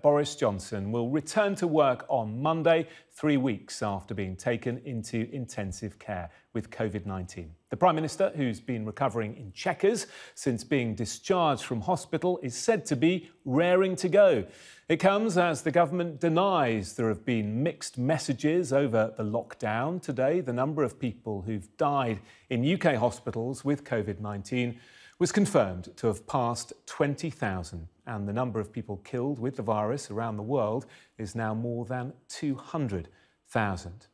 Boris Johnson will return to work on Monday, 3 weeks after being taken into intensive care with COVID-19. The Prime Minister, who's been recovering in Chequers since being discharged from hospital, is said to be raring to go. It comes as the government denies there have been mixed messages over the lockdown. Today, the number of people who've died in UK hospitals with COVID-19 was confirmed to have passed 20,000, and the number of people killed with the virus around the world is now more than 200,000.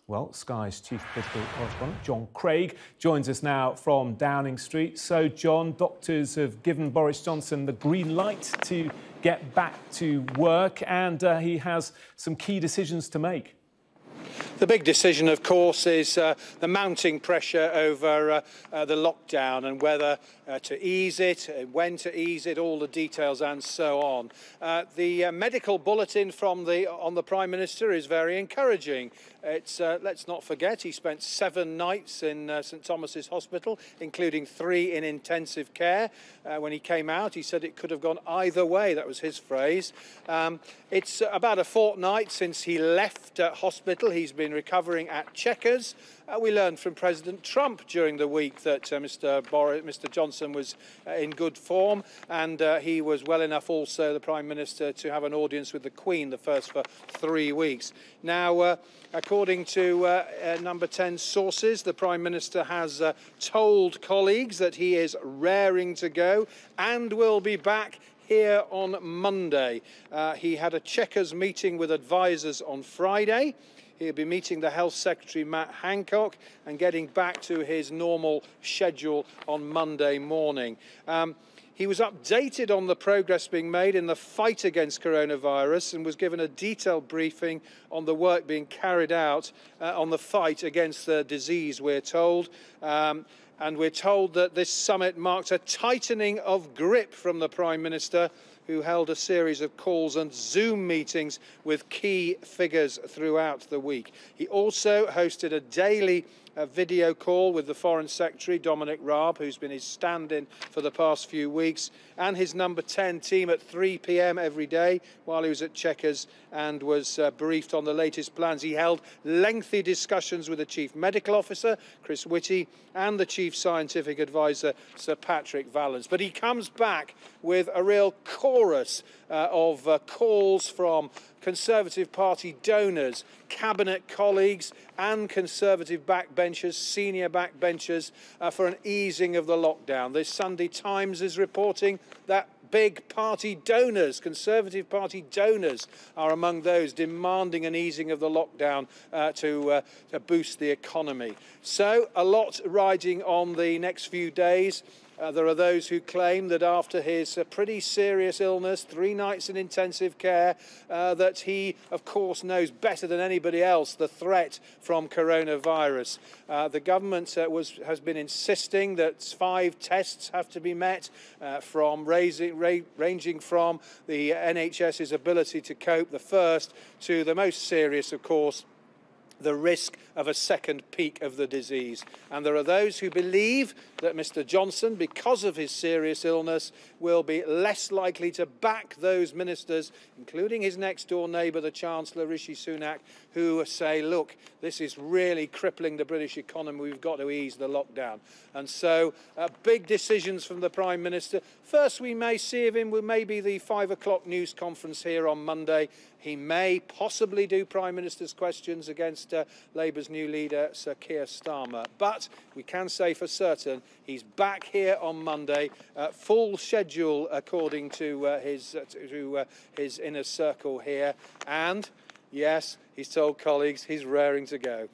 Well, Sky's chief political correspondent, John Craig, joins us now from Downing Street. So, John, doctors have given Boris Johnson the green light to get back to work, and he has some key decisions to make. The big decision, of course, is the mounting pressure over the lockdown and whether to ease it, when to ease it, all the details and so on. The medical bulletin from the Prime Minister is very encouraging. It's, let's not forget, he spent 7 nights in St Thomas's Hospital, including 3 in intensive care. When he came out, he said it could have gone either way. That was his phrase. It's about a fortnight since he left hospital. He's been recovering at Chequers. We learned from President Trump during the week that Mr Johnson was in good form, and he was well enough also, the Prime Minister, to have an audience with the Queen, the first for 3 weeks. Now, according to Number 10 sources, the Prime Minister has told colleagues that he is raring to go and will be back here on Monday. He had a Chequers meeting with advisers on Friday. He'll be meeting the Health Secretary, Matt Hancock, and getting back to his normal schedule on Monday morning. He was updated on the progress being made in the fight against coronavirus and was given a detailed briefing on the work being carried out on the fight against the disease, we're told. And we're told that this summit marked a tightening of grip from the Prime Minister, who held a series of calls and Zoom meetings with key figures throughout the week. He also hosted a daily video call with the Foreign Secretary, Dominic Raab, who's been his stand-in for the past few weeks, and his Number 10 team at 3 p.m. every day while he was at Chequers, and was briefed on the latest plans. He held lengthy discussions with the Chief Medical Officer, Chris Whitty, and the Chief Scientific Advisor, Sir Patrick Vallance. But he comes back with a real chorus of calls from Conservative Party donors, cabinet colleagues and Conservative backbenchers, senior backbenchers, for an easing of the lockdown. The Sunday Times is reporting that big party donors, Conservative Party donors, are among those demanding an easing of the lockdown to boost the economy. So a lot riding on the next few days. There are those who claim that after his pretty serious illness, 3 nights in intensive care, that he, of course, knows better than anybody else the threat from coronavirus. The government has been insisting that 5 tests have to be met, ranging from the NHS's ability to cope, the first, to the most serious, of course, the risk of a second peak of the disease. And there are those who believe that Mr Johnson, because of his serious illness, will be less likely to back those ministers, including his next-door neighbour, the Chancellor, Rishi Sunak, who say, look, this is really crippling the British economy, we've got to ease the lockdown. And so, big decisions from the Prime Minister. First, we may see of him with maybe the 5 o'clock news conference here on Monday. He may possibly do Prime Minister's questions against Labour's new leader, Sir Keir Starmer. But we can say for certain he's back here on Monday, full schedule according to his inner circle here. And yes, he's told colleagues he's raring to go.